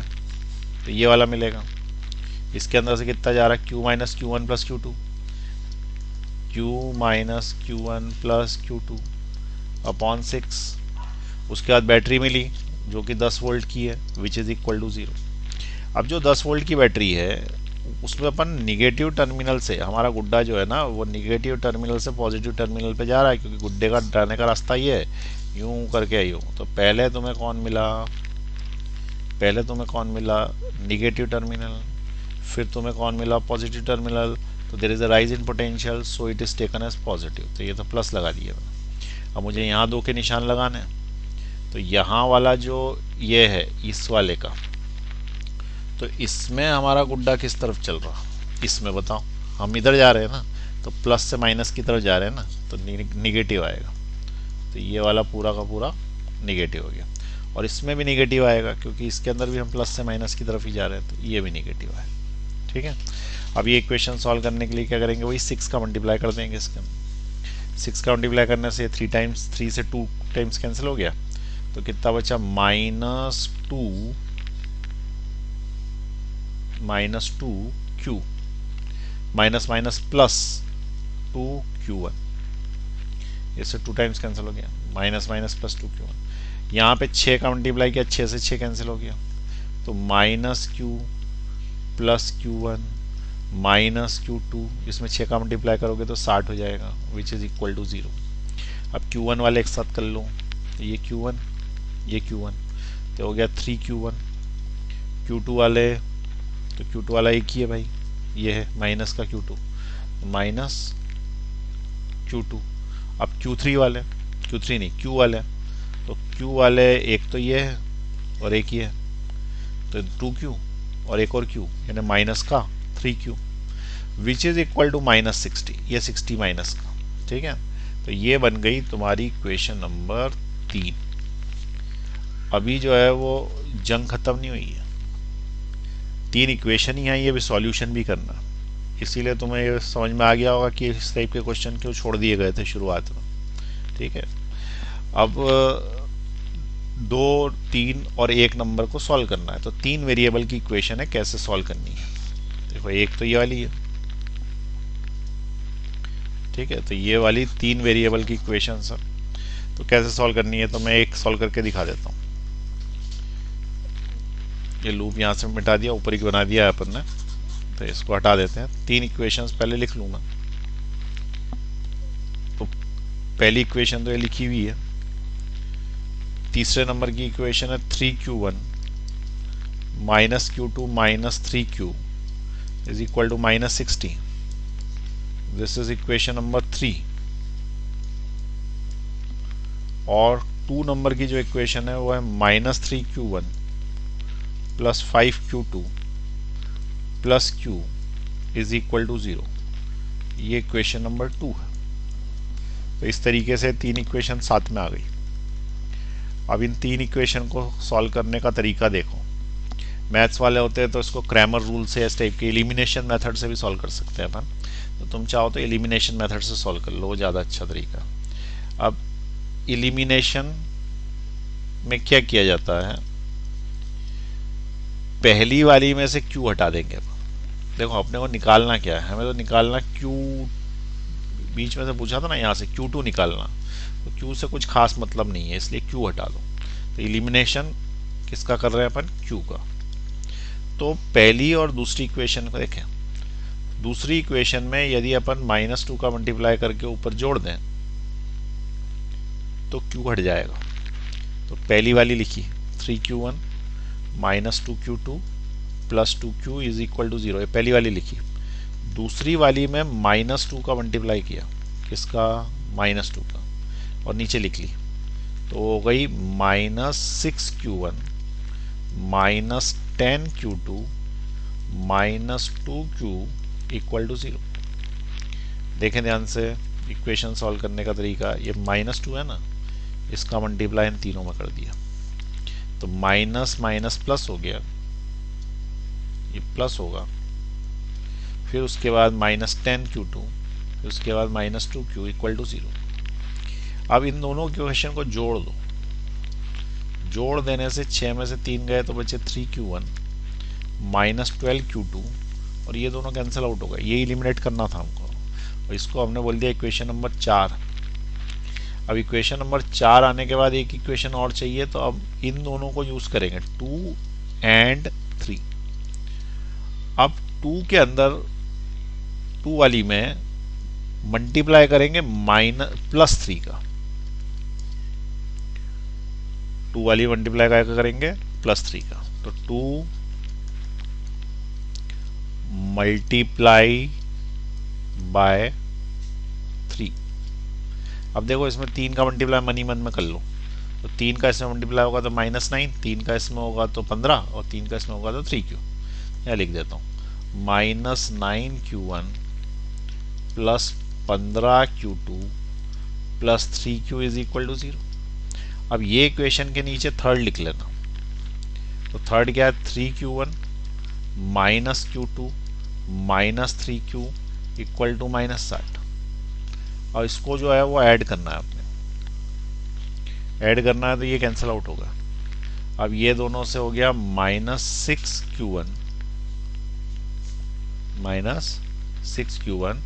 तो ये वाला मिलेगा, इसके अंदर से कितना जा रहा है, Q minus Q1 plus Q2, Q minus Q1 plus Q2 upon 6। उसके बाद बैटरी मिली जो कि 10 वोल्ट की है, विच इज इक्वल टू 0। अब जो 10 वोल्ट की बैटरी है उसमें अपन निगेटिव टर्मिनल से, हमारा गुड्डा जो है ना वो निगेटिव टर्मिनल से पॉजिटिव टर्मिनल पे जा रहा है, क्योंकि गुड्डे का जाने का रास्ता ये है, यूं करके यूं। तो पहले तुम्हें कौन मिला, निगेटिव टर्मिनल, फिर तुम्हें कौन मिला, पॉजिटिव टर्मिनल, तो there is a rise in potential, so it is taken as positive, तो ये तो प्लस लगा दिया मैंने। अब मुझे यहाँ 2 के निशान लगाने हैं, तो यहाँ वाला जो ये है इस वाले का, तो इसमें हमारा गुड्डा किस तरफ चल रहा, इसमें बताओ, हम इधर जा रहे हैं ना, तो प्लस से माइनस की तरफ जा रहे हैं ना, तो निगेटिव आएगा। तो ये वाला पूरा का पूरा निगेटिव हो गया, और इसमें भी निगेटिव आएगा क्योंकि इसके अंदर भी हम प्लस से माइनस की तरफ ही जा रहे हैं, तो ये भी निगेटिव है। ठीक है, अब ये इक्वेशन सॉल्व करने के लिए क्या करेंगे, वही 6 का मल्टीप्लाई कर देंगे इसके अंदर। 6 का मल्टीप्लाई करने से 3 से 2 टाइम्स कैंसिल हो गया, तो कितना बचा -2 Q, minus minus plus 2Q1, इससे 2 टाइम्स कैंसिल हो गया, माइनस माइनस प्लस 2Q1। यहाँ पे 6 का मल्टीप्लाई किया, 6 से 6 कैंसिल हो गया, तो -Q plus Q1 minus Q2, इसमें 6 का मल्टीप्लाई करोगे तो 60 हो जाएगा, विच इज़ इक्वल टू 0। अब Q1 वाले एक साथ कर लो, ये Q1 ये Q1, तो हो गया 3Q1। Q2 वाले, तो Q2 वाला एक ही है भाई, ये है माइनस का Q2, माइनस Q2। अब Q3 वाले, Q3 नहीं Q वाले, तो Q वाले एक तो ये है और एक ही है, तो 2Q और एक और Q, यानी माइनस का 3Q, which is equal to -60, ये 60 माइनस का। ठीक है, तो ये बन गई तुम्हारी इक्वेशन नंबर 3। अभी जो है वो जंग खत्म नहीं हुई है, 3 इक्वेशन ही आई, अभी सॉल्यूशन भी करना, इसीलिए तुम्हें ये समझ में आ गया होगा कि इस टाइप के क्वेश्चन क्यों छोड़ दिए गए थे शुरुआत में। ठीक है, अब 2, 3 और 1 नंबर को सॉल्व करना है, तो 3 वेरिएबल की इक्वेशन है, कैसे सॉल्व करनी है। देखो एक तो ये वाली है, ठीक है, तो ये वाली 3 वेरिएबल की इक्वेशन है, तो कैसे सॉल्व करनी है, तो मैं एक सॉल्व करके दिखा देता हूँ। ये लूप यहाँ से मिटा दिया, ऊपर ही बना दिया है अपन ने, तो इसको हटा देते हैं। 3 इक्वेशंस पहले लिख लूँगा, तो पहली इक्वेशन तो ये लिखी हुई है, तीसरे नंबर की इक्वेशन है 3Q1 minus Q2 minus 3Q is equal to -60, this is equation number 3। और 2 नंबर की जो इक्वेशन है वो है -3Q1 plus 5Q2 plus Q is equal to 0, ये इक्वेशन नंबर 2 है। तो इस तरीके से 3 इक्वेशन साथ में आ गई। अब इन 3 इक्वेशन को सॉल्व करने का तरीका देखो, मैथ्स वाले होते हैं तो इसको क्रैमर रूल से, इस टाइप के एलिमिनेशन मेथड से भी सॉल्व कर सकते हैं अपन, तो तुम चाहो तो एलिमिनेशन मेथड से सॉल्व कर लो, वो ज़्यादा अच्छा तरीका। अब एलिमिनेशन में क्या किया जाता है, पहली वाली में से Q हटा देंगे। देखो अपने को निकालना क्या है, हमें तो निकालना Q, बीच में से पूछा था ना यहाँ से Q2 निकालना, तो Q से कुछ खास मतलब नहीं है, इसलिए Q हटा दो। तो एलिमिनेशन किसका कर रहे हैं अपन, Q का। तो पहली और दूसरी इक्वेशन को देखें, दूसरी इक्वेशन में यदि अपन -2 का मल्टीप्लाई करके ऊपर जोड़ दें तो Q हट जाएगा। तो पहली वाली लिखी 3Q1 minus 2Q2 plus 2Q is equal to 0, ये पहली वाली लिखी। दूसरी वाली में -2 का मल्टीप्लाई किया, किसका, -2 का, और नीचे लिख ली, तो हो गई -6Q1 minus 10Q2 minus 2Q equal to 0। देखें ध्यान से इक्वेशन सॉल्व करने का तरीका, ये -2 है ना, इसका मल्टीप्लाई इन तीनों में कर दिया, तो माइनस माइनस प्लस हो गया, ये प्लस होगा, फिर उसके बाद -10Q2, फिर उसके बाद -2Q इक्वल टू 0। अब इन दोनों इक्वेशन को जोड़ दो, जोड़ देने से 6 में से 3 गए तो बचे 3Q1 माइनस 12Q2, और ये दोनों कैंसिल आउट हो गए, ये एलिमिनेट करना था हमको, और इसको हमने बोल दिया इक्वेशन नंबर 4। अब इक्वेशन नंबर 4 आने के बाद एक इक्वेशन और चाहिए, तो अब इन दोनों को यूज करेंगे 2 and 3। अब 2 के अंदर 2 वाली में मल्टीप्लाई करेंगे +3 का, 2 वाली मल्टीप्लाई क्या करेंगे, +3 का, तो 2 मल्टीप्लाई बाय 3। अब देखो इसमें 3 का मल्टीप्लाई मनी मन में कर लो, तो 3 का इसमें मल्टीप्लाई होगा तो -9, 3 का इसमें होगा तो 15, और 3 का इसमें होगा तो 3Q। यहाँ लिख देता हूँ -9Q1 plus 15Q2 plus 3Q is equal to 0। अब ये इक्वेशन के नीचे थर्ड लिख लेना। तो थर्ड क्या है, 3Q1 minus Q2 minus 3Q equal to -60। और इसको जो है वो ऐड करना है, आपने ऐड करना है तो ये कैंसिल आउट होगा। अब ये दोनों से हो गया -6Q1 -6Q1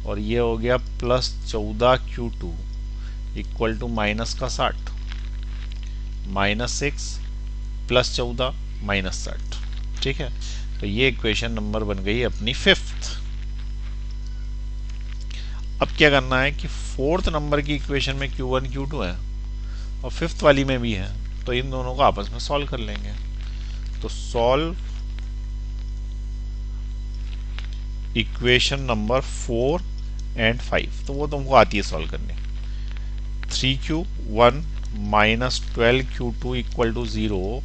और ये हो गया plus 14Q2 equal to minus का 60। -6 प्लस 14 -60। ठीक है, तो ये इक्वेशन नंबर बन गई अपनी फिफ्थ। अब क्या करना है कि फोर्थ नंबर की इक्वेशन में Q1 Q2 है और फिफ्थ वाली में भी है, तो इन दोनों को आपस में सॉल्व कर लेंगे। तो सॉल्व इक्वेशन नंबर 4 एंड 5, तो वो तुमको आती है सॉल्व करने। 3Q1 minus 12Q2 equal to 0,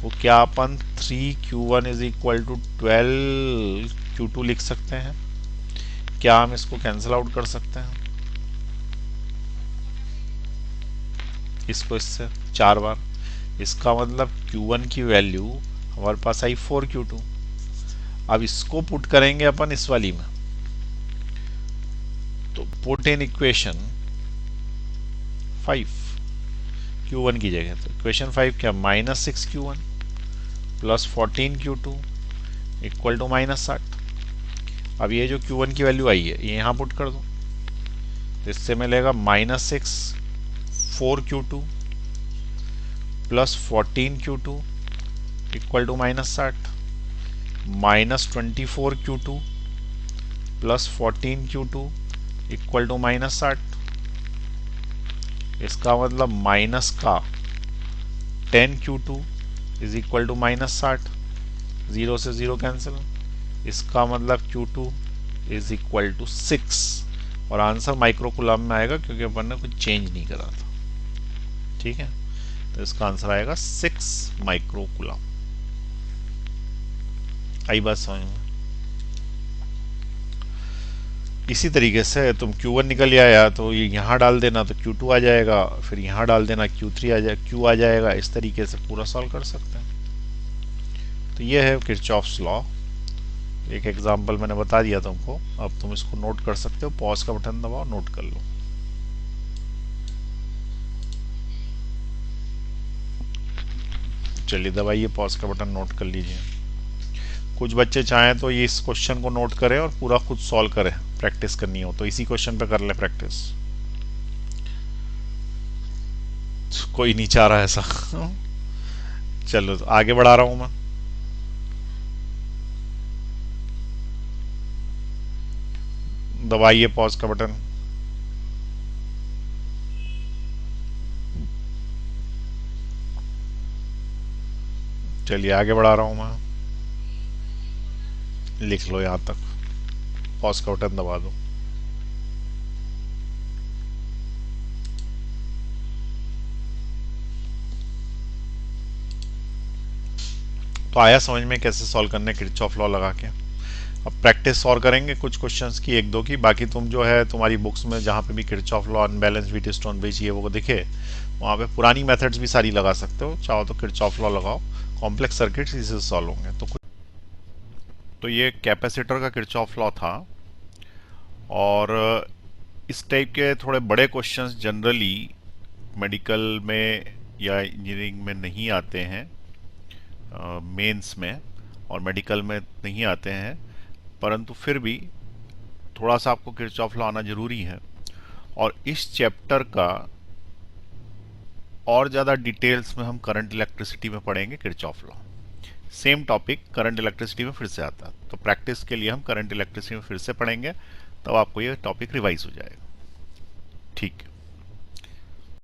वो क्या अपन 3Q1 is equal to 12Q2 लिख सकते हैं? क्या हम इसको कैंसिल आउट कर सकते हैं? इसको इससे 4 बार। इसका मतलब Q1 की वैल्यू हमारे पास आई 4Q2। अब इसको पुट करेंगे अपन इस वाली में, तो पुट इन इक्वेशन 5 Q1 की जगह। तो इक्वेशन 5 क्या, -6Q1 plus 14Q2 equal to -60। अब ये जो Q1 की वैल्यू आई है ये यहाँ पुट कर दो, तो इससे मिलेगा -6 4Q2 plus 14Q2 equal to -60 -24Q2 plus 14Q2 equal to -60। इसका मतलब माइनस का 10Q2 इज इक्वल टू -60, 0 से 0 कैंसिल। इसका मतलब Q2 इज इक्वल टू 6 और आंसर माइक्रो कूलम में आएगा क्योंकि अपन ने कुछ चेंज नहीं करा था। ठीक है, तो इसका आंसर आएगा 6 माइक्रो कूलम। आई बात समझ में? इसी तरीके से तुम Q1 निकल आया तो ये यहाँ डाल देना तो Q2 आ जाएगा, फिर यहाँ डाल देना Q3 आ जाए, Q आ जाएगा। इस तरीके से पूरा सॉल्व कर सकते हैं। तो ये है किरचॉफ्स लॉ। एक एग्जांपल मैंने बता दिया तुमको, अब तुम इसको नोट कर सकते हो। पॉज का बटन दबाओ, नोट कर लो। चलिए दबाइए पॉज का बटन, नोट कर लीजिए। कुछ बच्चे चाहें तो ये इस क्वेश्चन को नोट करें और पूरा खुद सॉल्व करें, प्रैक्टिस करनी हो तो इसी क्वेश्चन पे कर ले प्रैक्टिस। कोई नहीं चाह रहा ऐसा चलो तो आगे बढ़ा रहा हूं मैं। दबाइए पॉज का बटन। चलिए आगे बढ़ा रहा हूं मैं। लिख लो यहां तक, पॉज का बटन दबा दो। तो आया समझ में कैसे सॉल्व करने किरचॉफ लॉ लगा के? अब प्रैक्टिस और करेंगे कुछ क्वेश्चंस की, एक दो की। बाकी तुम जो है तुम्हारी बुक्स में जहाँ पे भी Kirchhoff law, unbalance Wheatstone bridge ये वो दिखे, वहाँ पे पुरानी मेथड्स भी सारी लगा सकते हो। चाहो तो किरचॉफ लॉ लगाओ, कॉम्प्लेक्स सर्किट्स इसे सॉल्व होंगे। तो ये कैपेसिटर का किरचॉफ लॉ था। और इस टाइप के थोड़े बड़े क्वेश्चंस जनरली मेडिकल में या इंजीनियरिंग में नहीं आते हैं, मेंस में और मेडिकल में नहीं आते हैं, परंतु फिर भी थोड़ा सा आपको किरचॉफ लॉ आना जरूरी है। और इस चैप्टर का और ज़्यादा डिटेल्स में हम करंट इलेक्ट्रिसिटी में पढ़ेंगे Kirchhoff law. Same topic current electricity में फिर से आता है, तो प्रैक्टिस के लिए हम करंट इलेक्ट्रिसिटी में फिर से पढ़ेंगे, तब आपको ये टॉपिक रिवाइज हो जाएगा। ठीक है।